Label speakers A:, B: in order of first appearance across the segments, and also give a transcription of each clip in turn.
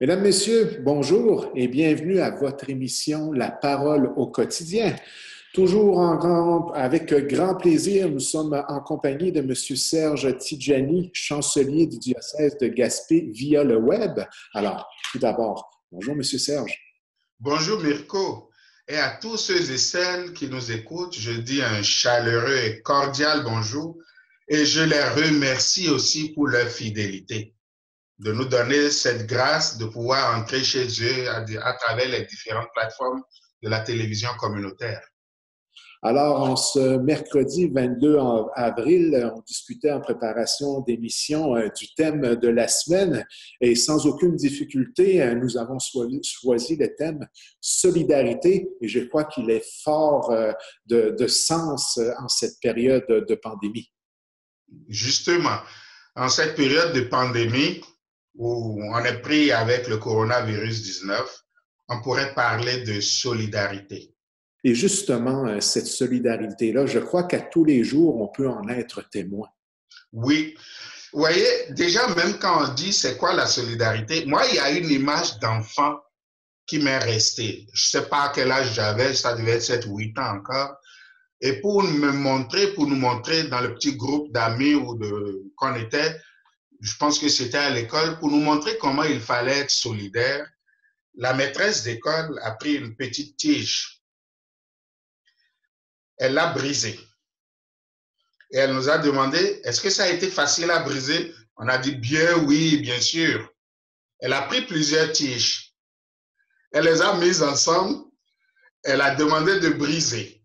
A: Mesdames, Messieurs, bonjour et bienvenue à votre émission La Parole au quotidien. Toujours avec grand plaisir, nous sommes en compagnie de M. Serge Tidjani, chancelier du diocèse de Gaspé via le web. Alors, tout d'abord, bonjour M. Serge.
B: Bonjour Mirko, et à tous ceux et celles qui nous écoutent, je dis un chaleureux et cordial bonjour et je les remercie aussi pour leur fidélité, de nous donner cette grâce de pouvoir entrer chez eux à travers les différentes plateformes de la télévision communautaire.
A: Alors, en ce mercredi 22 avril, on discutait en préparation d'émission du thème de la semaine et sans aucune difficulté, nous avons choisi le thème solidarité et je crois qu'il est fort de sens en cette période de pandémie.
B: Justement, en cette période de pandémie où on est pris avec le coronavirus 19, on pourrait parler de solidarité.
A: Et justement, cette solidarité-là, je crois qu'à tous les jours, on peut en être témoin.
B: Oui. Vous voyez, déjà, même quand on dit c'est quoi la solidarité, moi, il y a une image d'enfant qui m'est restée. Je ne sais pas à quel âge j'avais, ça devait être 7 ou 8 ans encore. Et pour nous montrer dans le petit groupe d'amis qu'on était, je pense que c'était à l'école, pour nous montrer comment il fallait être solidaire, la maîtresse d'école a pris une petite tige. Elle l'a brisée. Et elle nous a demandé, est-ce que ça a été facile à briser? On a dit, bien oui, bien sûr. Elle a pris plusieurs tiges. Elle les a mises ensemble. Elle a demandé de briser.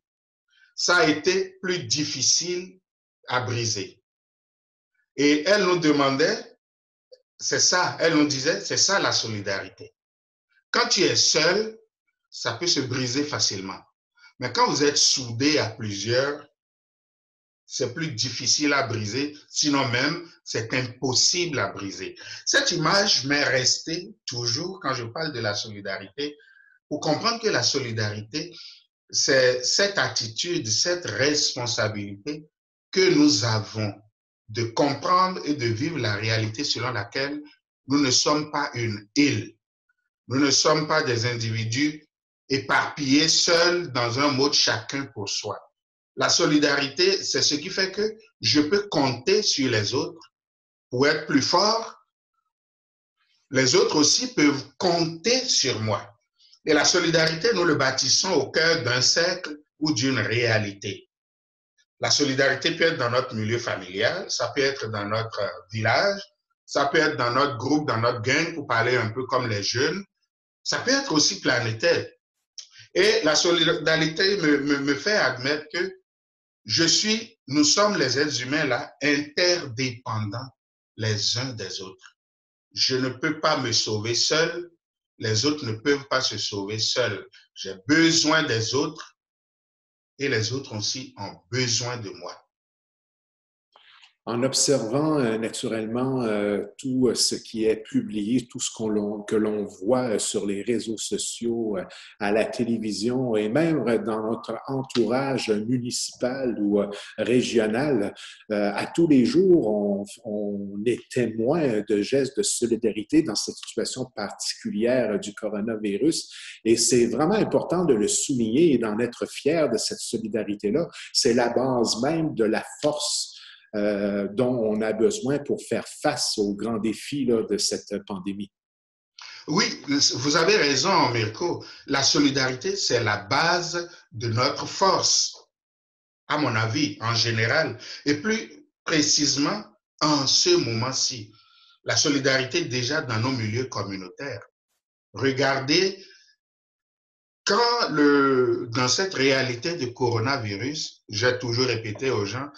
B: Ça a été plus difficile à briser. Et elle nous demandait, c'est ça, elle nous disait, c'est ça la solidarité. Quand tu es seul, ça peut se briser facilement. Mais quand vous êtes soudés à plusieurs, c'est plus difficile à briser, sinon même, c'est impossible à briser. Cette image m'est restée toujours quand je parle de la solidarité, pour comprendre que la solidarité, c'est cette attitude, cette responsabilité que nous avons de comprendre et de vivre la réalité selon laquelle nous ne sommes pas une île. Nous ne sommes pas des individus éparpillés seuls dans un mode chacun pour soi. La solidarité, c'est ce qui fait que je peux compter sur les autres pour être plus fort. Les autres aussi peuvent compter sur moi. Et la solidarité, nous le bâtissons au cœur d'un cercle ou d'une réalité. La solidarité peut être dans notre milieu familial, ça peut être dans notre village, ça peut être dans notre groupe, dans notre gang, pour parler un peu comme les jeunes. Ça peut être aussi planétaire. Et la solidarité me fait admettre que nous sommes les êtres humains là, interdépendants les uns des autres. Je ne peux pas me sauver seul, les autres ne peuvent pas se sauver seuls. J'ai besoin des autres et les autres aussi ont besoin de moi.
A: En observant naturellement tout ce qui est publié, tout ce que l'on voit sur les réseaux sociaux, à la télévision et même dans notre entourage municipal ou régional, à tous les jours, on est témoin de gestes de solidarité dans cette situation particulière du coronavirus. Et c'est vraiment important de le souligner et d'en être fier de cette solidarité-là. C'est la base même de la force dont on a besoin pour faire face aux grands défis là, de cette pandémie.
B: Oui, vous avez raison, Mirko. La solidarité, c'est la base de notre force, à mon avis, en général. Et plus précisément, en ce moment-ci, la solidarité déjà dans nos milieux communautaires. Regardez, dans cette réalité de coronavirus, j'ai toujours répété aux gens,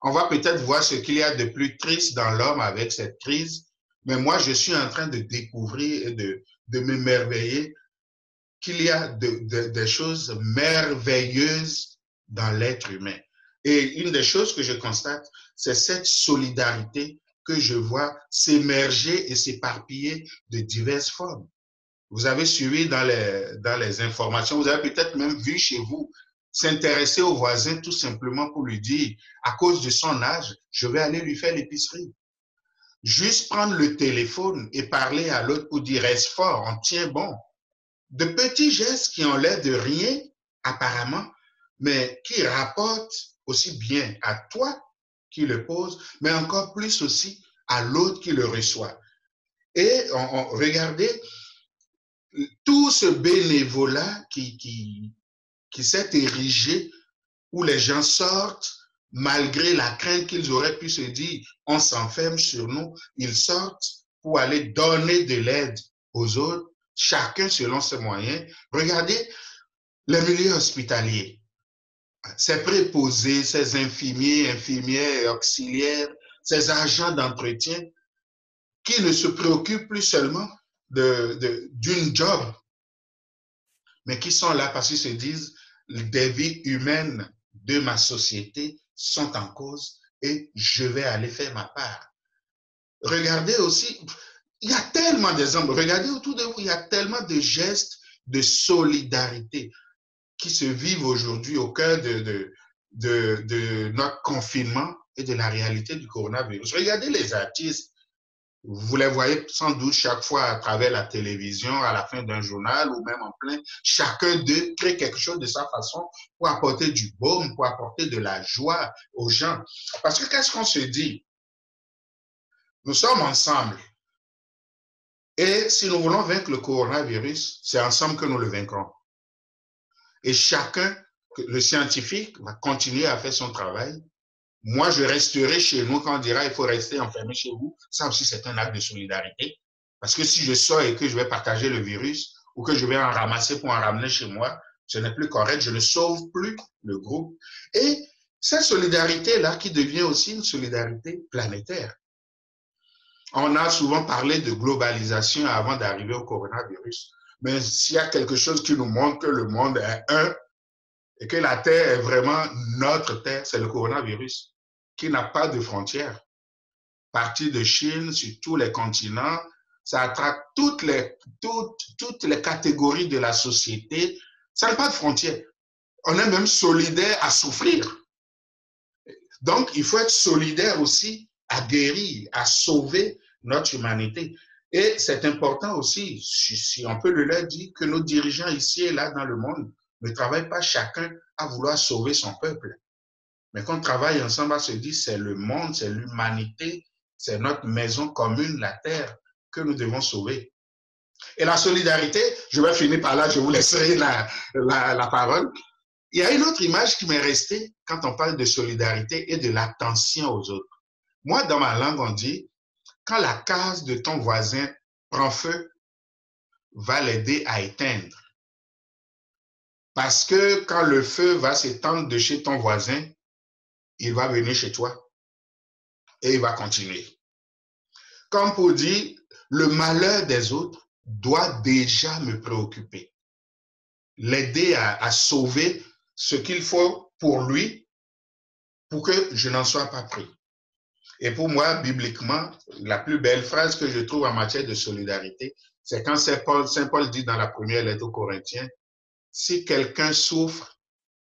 B: on va peut-être voir ce qu'il y a de plus triste dans l'homme avec cette crise, mais moi, je suis en train de découvrir et de m'émerveiller qu'il y a des choses merveilleuses dans l'être humain. Et une des choses que je constate, c'est cette solidarité que je vois s'émerger et s'éparpiller de diverses formes. Vous avez suivi dans les informations, vous avez peut-être même vu chez vous s'intéresser au voisin tout simplement pour lui dire, à cause de son âge, je vais aller lui faire l'épicerie. Juste prendre le téléphone et parler à l'autre pour dire reste fort, on tient bon. De petits gestes qui ont l'air de rien, apparemment, mais qui rapportent aussi bien à toi qui le pose, mais encore plus aussi à l'autre qui le reçoit. Et regardez tout ce bénévolat qui s'est érigé, où les gens sortent, malgré la crainte qu'ils auraient pu se dire, on s'enferme sur nous, ils sortent pour aller donner de l'aide aux autres, chacun selon ses moyens. Regardez les milieux hospitaliers, ces préposés, ces infirmiers, infirmières, auxiliaires, ces agents d'entretien qui ne se préoccupent plus seulement d'une job, mais qui sont là parce qu'ils se disent des vies humaines de ma société sont en cause et je vais aller faire ma part. Regardez aussi, il y a tellement d'exemples, regardez autour de vous, il y a tellement de gestes de solidarité qui se vivent aujourd'hui au cœur de notre confinement et de la réalité du coronavirus. Regardez les artistes, vous les voyez sans doute chaque fois à travers la télévision, à la fin d'un journal ou même en plein. Chacun d'eux crée quelque chose de sa façon pour apporter du baume, pour apporter de la joie aux gens. Parce que qu'est-ce qu'on se dit? Nous sommes ensemble. Et si nous voulons vaincre le coronavirus, c'est ensemble que nous le vaincrons. Et chacun, le scientifique, va continuer à faire son travail. Moi, je resterai chez nous quand on dira il faut rester enfermé chez vous. Ça aussi, c'est un acte de solidarité. Parce que si je sors et que je vais partager le virus ou que je vais en ramasser pour en ramener chez moi, ce n'est plus correct. Je ne sauve plus le groupe. Et cette solidarité-là qui devient aussi une solidarité planétaire. On a souvent parlé de globalisation avant d'arriver au coronavirus. Mais s'il y a quelque chose qui nous montre que le monde est un et que la Terre est vraiment notre Terre, c'est le coronavirus, qui n'a pas de frontières. Parti de Chine, sur tous les continents, ça attrape toutes les catégories de la société. Ça n'a pas de frontières. On est même solidaire à souffrir. Donc, il faut être solidaire aussi à guérir, à sauver notre humanité. Et c'est important aussi, si on peut le leur dire, que nos dirigeants ici et là dans le monde ne travaillent pas chacun à vouloir sauver son peuple. Mais qu'on travaille ensemble à se dire, c'est le monde, c'est l'humanité, c'est notre maison commune, la terre, que nous devons sauver. Et la solidarité, je vais finir par là, je vous laisserai la parole. Il y a une autre image qui m'est restée quand on parle de solidarité et de l'attention aux autres. Moi, dans ma langue, on dit, quand la case de ton voisin prend feu, va l'aider à éteindre. Parce que quand le feu va s'étendre de chez ton voisin, il va venir chez toi et il va continuer. Comme pour dire, le malheur des autres doit déjà me préoccuper. L'aider à sauver ce qu'il faut pour lui, pour que je n'en sois pas pris. Et pour moi, bibliquement, la plus belle phrase que je trouve en matière de solidarité, c'est quand Saint Paul dit dans la première lettre aux Corinthiens, si quelqu'un souffre,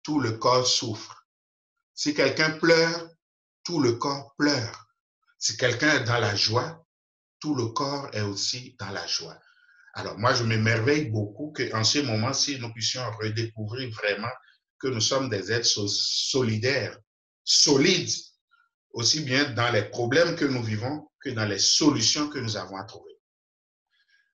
B: tout le corps souffre. Si quelqu'un pleure, tout le corps pleure. Si quelqu'un est dans la joie, tout le corps est aussi dans la joie. Alors moi, je m'émerveille beaucoup qu'en ce moment-ci, nous puissions redécouvrir vraiment que nous sommes des êtres solidaires, solides, aussi bien dans les problèmes que nous vivons que dans les solutions que nous avons à trouver.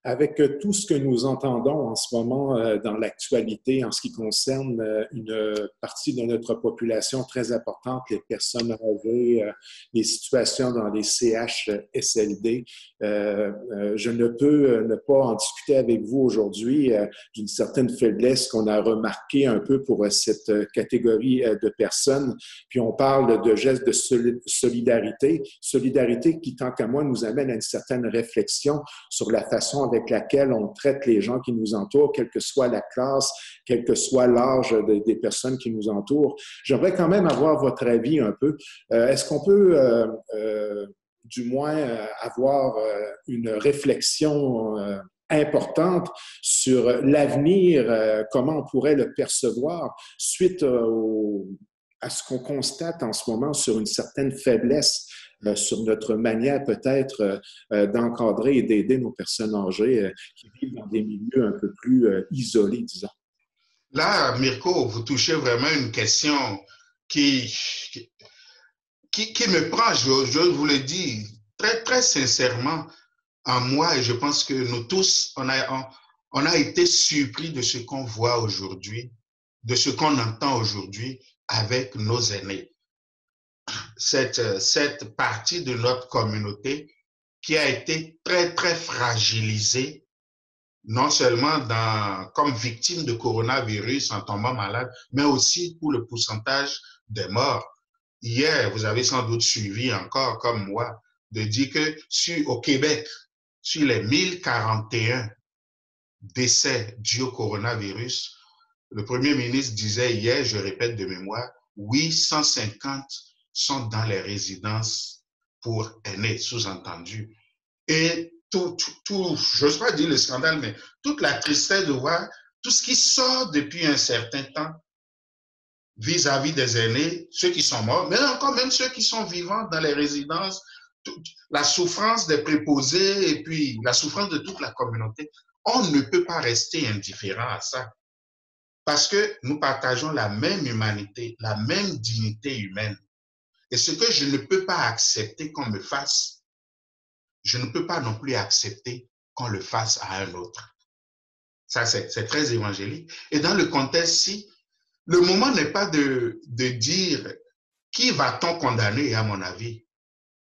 A: Avec tout ce que nous entendons en ce moment dans l'actualité en ce qui concerne une partie de notre population très importante, les personnes âgées, les situations dans les CHSLD, je ne peux ne pas en discuter avec vous aujourd'hui d'une certaine faiblesse qu'on a remarquée un peu pour cette catégorie de personnes. Puis on parle de gestes de solidarité qui, tant qu'à moi, nous amène à une certaine réflexion sur la façon avec laquelle on traite les gens qui nous entourent, quelle que soit la classe, quel que soit l'âge des personnes qui nous entourent. J'aimerais quand même avoir votre avis un peu. Est-ce qu'on peut du moins avoir une réflexion importante sur l'avenir, comment on pourrait le percevoir suite à ce qu'on constate en ce moment sur une certaine faiblesse sur notre manière peut-être d'encadrer et d'aider nos personnes âgées qui vivent dans des milieux un peu plus isolés, disons.
B: Là, Mirko, vous touchez vraiment une question qui, qui me prend, je vous le dis très, très sincèrement, en moi, et je pense que nous tous, on a été surpris de ce qu'on voit aujourd'hui, de ce qu'on entend aujourd'hui avec nos aînés. Cette partie de notre communauté qui a été très, très fragilisée, non seulement comme victime de coronavirus en tombant malade, mais aussi pour le pourcentage des morts. Hier, vous avez sans doute suivi encore, comme moi, de dire que au Québec, sur les 1041 décès dus au coronavirus, le Premier ministre disait hier, je répète de mémoire, 850 sont dans les résidences pour aînés, sous-entendu. Et j'ose pas dire le scandale, mais toute la tristesse de voir tout ce qui sort depuis un certain temps vis-à-vis des aînés, ceux qui sont morts, mais encore même ceux qui sont vivants dans les résidences, la souffrance des préposés et puis la souffrance de toute la communauté. On ne peut pas rester indifférent à ça parce que nous partageons la même humanité, la même dignité humaine. Et ce que je ne peux pas accepter qu'on me fasse, je ne peux pas non plus accepter qu'on le fasse à un autre. Ça, c'est très évangélique. Et dans le contexte-ci, le moment n'est pas de dire qui va-t-on condamner, à mon avis,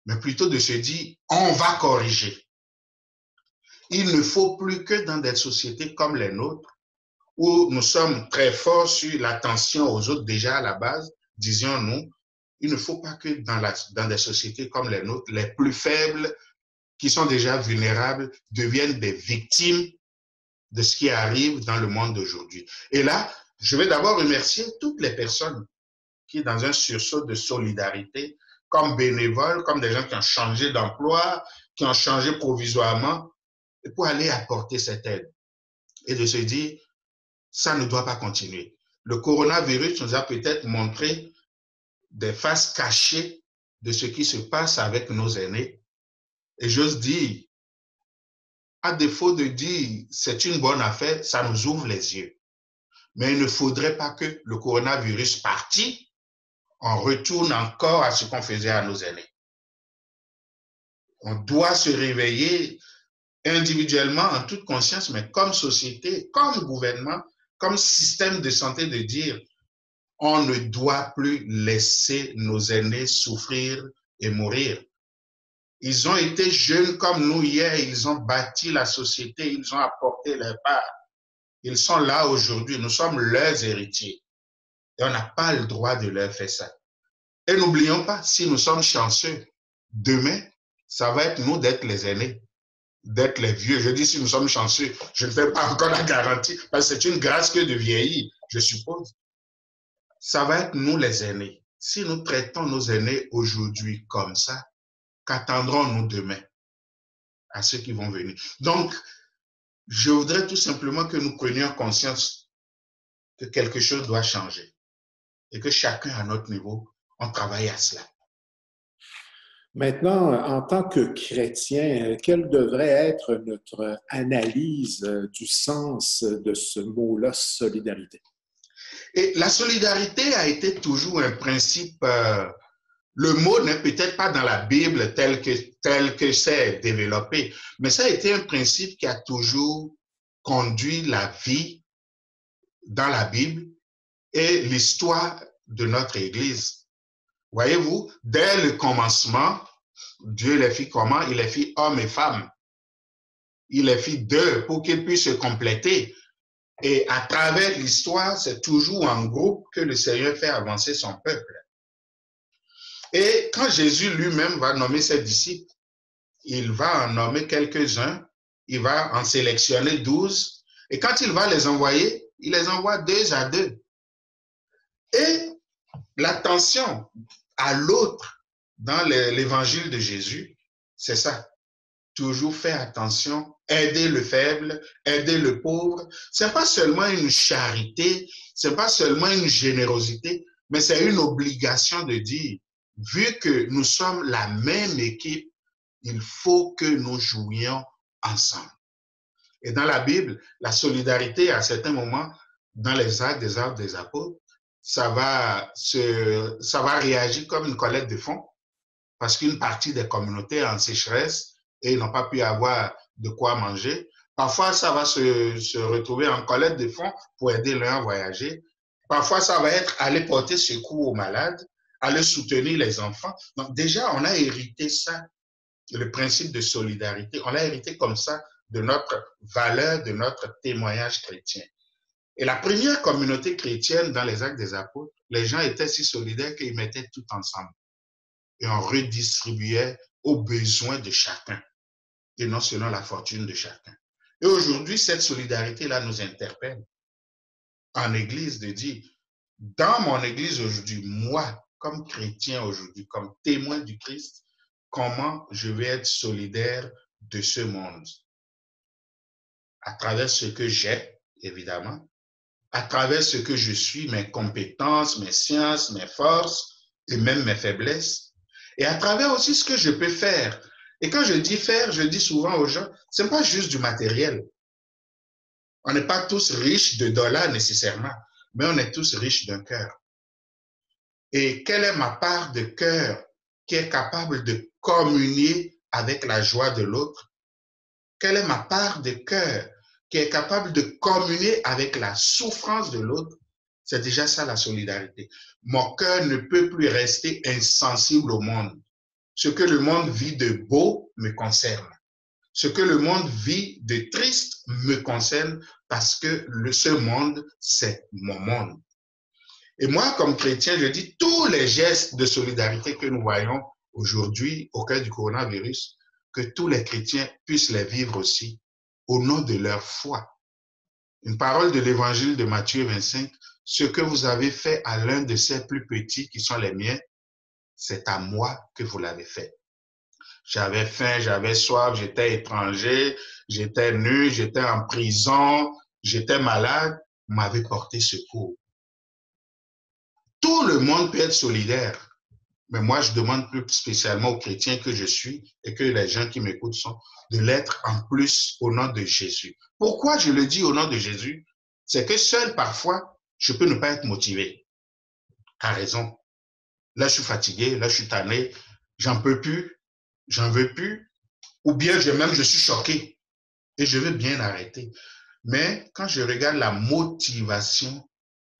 B: mais plutôt de se dire on va corriger. Il ne faut plus que dans des sociétés comme les nôtres, où nous sommes très forts sur l'attention aux autres déjà à la base, disions-nous, il ne faut pas que dans des sociétés comme les nôtres, les plus faibles, qui sont déjà vulnérables, deviennent des victimes de ce qui arrive dans le monde d'aujourd'hui. Et là, je vais d'abord remercier toutes les personnes qui, dans un sursaut de solidarité, comme bénévoles, comme des gens qui ont changé d'emploi, qui ont changé provisoirement, pour aller apporter cette aide. Et de se dire, ça ne doit pas continuer. Le coronavirus nous a peut-être montré des faces cachées de ce qui se passe avec nos aînés. Et j'ose dire, à défaut de dire c'est une bonne affaire, ça nous ouvre les yeux. Mais il ne faudrait pas que le coronavirus parti, on retourne encore à ce qu'on faisait à nos aînés. On doit se réveiller individuellement, en toute conscience, mais comme société, comme gouvernement, comme système de santé, de dire on ne doit plus laisser nos aînés souffrir et mourir. Ils ont été jeunes comme nous hier, ils ont bâti la société, ils ont apporté leur part. Ils sont là aujourd'hui, nous sommes leurs héritiers. Et on n'a pas le droit de leur faire ça. Et n'oublions pas, si nous sommes chanceux, demain, ça va être nous d'être les aînés, d'être les vieux. Je dis si nous sommes chanceux, je ne fais pas encore la garantie, parce que c'est une grâce que de vieillir, je suppose. Ça va être nous les aînés. Si nous traitons nos aînés aujourd'hui comme ça, qu'attendrons-nous demain à ceux qui vont venir? Donc, je voudrais tout simplement que nous prenions conscience que quelque chose doit changer et que chacun à notre niveau, on travaille à cela.
A: Maintenant, en tant que chrétien, quelle devrait être notre analyse du sens de ce mot-là, solidarité?
B: Et la solidarité a été toujours un principe, le mot n'est peut-être pas dans la Bible tel que c'est développé, mais ça a été un principe qui a toujours conduit la vie dans la Bible et l'histoire de notre Église. Voyez-vous, dès le commencement, Dieu les fit comment? Il les fit hommes et femmes. Il les fit deux pour qu'ils puissent se compléter. Et à travers l'histoire, c'est toujours en groupe que le Seigneur fait avancer son peuple. Et quand Jésus lui-même va nommer ses disciples, il va en nommer quelques-uns, il va en sélectionner 12, et quand il va les envoyer, il les envoie 2 à 2. Et l'attention à l'autre dans l'évangile de Jésus, c'est ça. Toujours faire attention, aider le faible, aider le pauvre. Ce n'est pas seulement une charité, ce n'est pas seulement une générosité, mais c'est une obligation de dire, vu que nous sommes la même équipe, il faut que nous jouions ensemble. Et dans la Bible, la solidarité, à certains moments, dans les actes des apôtres, ça va réagir comme une collecte de fonds, parce qu'une partie des communautés en sécheresse et ils n'ont pas pu avoir de quoi manger. Parfois, ça va se retrouver en collecte de fonds pour aider l'un à voyager. Parfois, ça va être aller porter secours aux malades, aller soutenir les enfants. Donc déjà, on a hérité ça, le principe de solidarité. On l'a hérité comme ça de notre valeur, de notre témoignage chrétien. Et la première communauté chrétienne dans les actes des apôtres, les gens étaient si solidaires qu'ils mettaient tout ensemble. Et on redistribuait aux besoins de chacun, et non selon la fortune de chacun. Et aujourd'hui, cette solidarité-là nous interpelle en Église de dire, dans mon Église aujourd'hui, moi, comme chrétien aujourd'hui, comme témoin du Christ, comment je vais être solidaire de ce monde? À travers ce que j'ai, évidemment, à travers ce que je suis, mes compétences, mes sciences, mes forces et même mes faiblesses, et à travers aussi ce que je peux faire. Et quand je dis faire, je dis souvent aux gens, ce n'est pas juste du matériel. On n'est pas tous riches de dollars nécessairement, mais on est tous riches d'un cœur. Et quelle est ma part de cœur qui est capable de communier avec la joie de l'autre? Quelle est ma part de cœur qui est capable de communier avec la souffrance de l'autre? C'est déjà ça la solidarité. Mon cœur ne peut plus rester insensible au monde. Ce que le monde vit de beau me concerne. Ce que le monde vit de triste me concerne parce que ce monde, c'est mon monde. Et moi, comme chrétien, je dis tous les gestes de solidarité que nous voyons aujourd'hui au cœur du coronavirus, que tous les chrétiens puissent les vivre aussi au nom de leur foi. Une parole de l'évangile de Matthieu 25, ce que vous avez fait à l'un de ces plus petits qui sont les miens, c'est à moi que vous l'avez fait. J'avais faim, j'avais soif, j'étais étranger, j'étais nu, j'étais en prison, j'étais malade, vous m'avez porté secours. Tout le monde peut être solidaire, mais moi je demande plus spécialement aux chrétiens que je suis et que les gens qui m'écoutent sont, de l'être en plus au nom de Jésus. Pourquoi je le dis au nom de Jésus? C'est que seul parfois, je peux ne pas être motivé. À raison. Là, je suis fatigué, là, je suis tanné, j'en peux plus, j'en veux plus, ou bien je suis choqué et je veux bien arrêter. Mais quand je regarde la motivation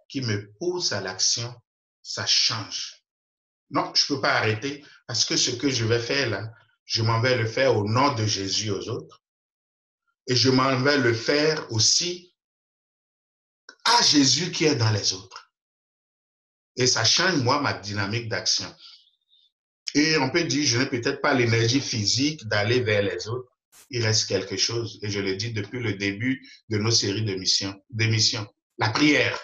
B: qui me pousse à l'action, ça change. Non, je ne peux pas arrêter parce que ce que je vais faire là, je m'en vais le faire au nom de Jésus aux autres. Et je m'en vais le faire aussi à Jésus qui est dans les autres. Et ça change, moi, ma dynamique d'action. Et on peut dire, je n'ai peut-être pas l'énergie physique d'aller vers les autres. Il reste quelque chose. Et je le dis depuis le début de nos séries d'émissions. La prière.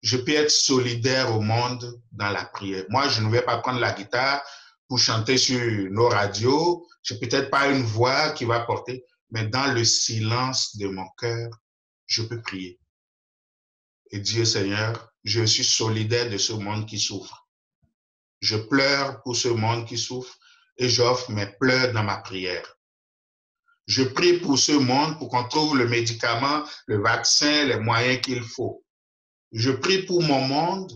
B: Je peux être solidaire au monde dans la prière. Moi, je ne vais pas prendre la guitare pour chanter sur nos radios. Je n'ai peut-être pas une voix qui va porter, mais dans le silence de mon cœur, je peux prier. Et dire, Seigneur, je suis solidaire de ce monde qui souffre. Je pleure pour ce monde qui souffre et j'offre mes pleurs dans ma prière. Je prie pour ce monde pour qu'on trouve le médicament, le vaccin, les moyens qu'il faut. Je prie pour mon monde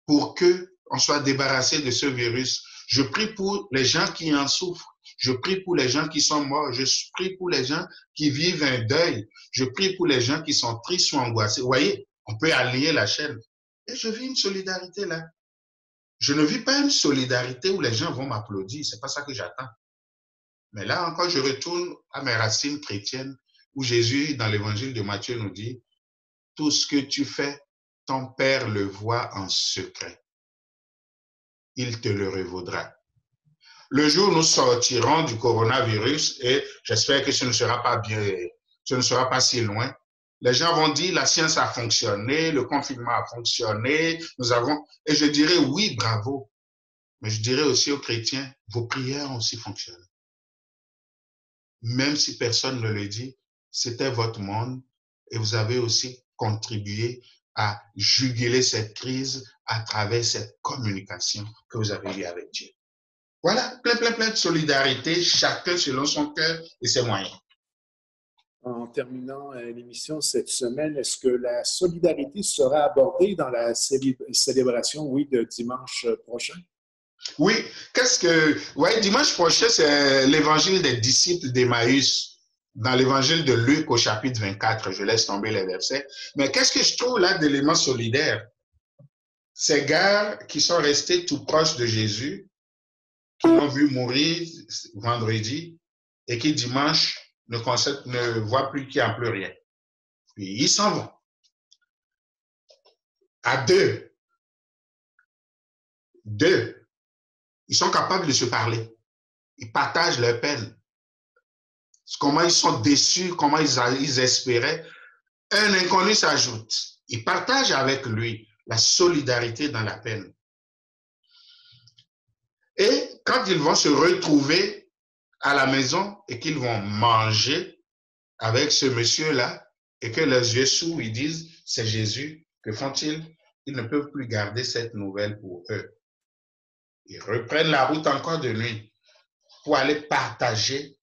B: pour qu'on soit débarrassé de ce virus. Je prie pour les gens qui en souffrent. Je prie pour les gens qui sont morts. Je prie pour les gens qui vivent un deuil. Je prie pour les gens qui sont tristes ou angoissés. Vous voyez, on peut allier la chaîne. Et je vis une solidarité là. Je ne vis pas une solidarité où les gens vont m'applaudir. C'est pas ça que j'attends. Mais là encore, je retourne à mes racines chrétiennes où Jésus, dans l'évangile de Matthieu, nous dit, tout ce que tu fais, ton Père le voit en secret. Il te le revaudra. Le jour où nous sortirons du coronavirus, et j'espère que ce ne sera pas si loin, les gens vont dire la science a fonctionné, le confinement a fonctionné, et je dirais oui, bravo. Mais je dirais aussi aux chrétiens, vos prières ont aussi fonctionné. Même si personne ne le dit, c'était votre monde et vous avez aussi contribué à juguler cette crise à travers cette communication que vous avez eue avec Dieu. Voilà, plein de solidarité, chacun selon son cœur et ses moyens.
A: En terminant l'émission cette semaine, est-ce que la solidarité sera abordée dans la célébration, oui, de dimanche prochain?
B: Oui, dimanche prochain, c'est l'évangile des disciples d'Emmaüs, dans l'évangile de Luc au chapitre 24, je laisse tomber les versets. Mais qu'est-ce que je trouve là d'éléments solidaires? Ces gars qui sont restés tout proches de Jésus, qui l'ont vu mourir vendredi et qui dimanche ne voient plus qu'il n'y a plus rien. Puis ils s'en vont. À deux, ils sont capables de se parler. Ils partagent leur peine. Comment ils sont déçus, comment ils espéraient. Un inconnu s'ajoute. Ils partagent avec lui la solidarité dans la peine. Et quand ils vont se retrouver à la maison et qu'ils vont manger avec ce monsieur-là et que leurs yeux s'ouvrent, ils disent, c'est Jésus, que font-ils? Ils ne peuvent plus garder cette nouvelle pour eux. Ils reprennent la route encore de nuit pour aller partager,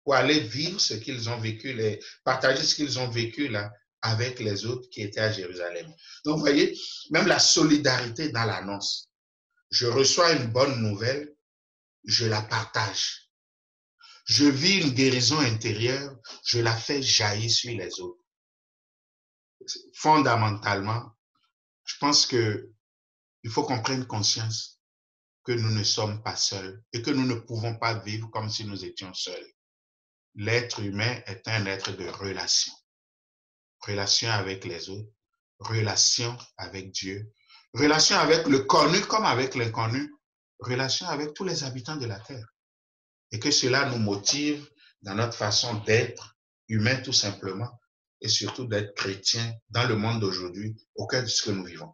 B: pour aller vivre ce qu'ils ont vécu, partager ce qu'ils ont vécu là avec les autres qui étaient à Jérusalem. Donc, vous voyez, même la solidarité dans l'annonce. Je reçois une bonne nouvelle, je la partage. Je vis une guérison intérieure, je la fais jaillir sur les autres. Fondamentalement, je pense qu'il faut qu'on prenne conscience que nous ne sommes pas seuls et que nous ne pouvons pas vivre comme si nous étions seuls. L'être humain est un être de relation. Relation avec les autres, relation avec Dieu, relation avec le connu comme avec l'inconnu, relation avec tous les habitants de la terre. Et que cela nous motive dans notre façon d'être humain tout simplement et surtout d'être chrétien dans le monde d'aujourd'hui au cœur de ce que nous vivons.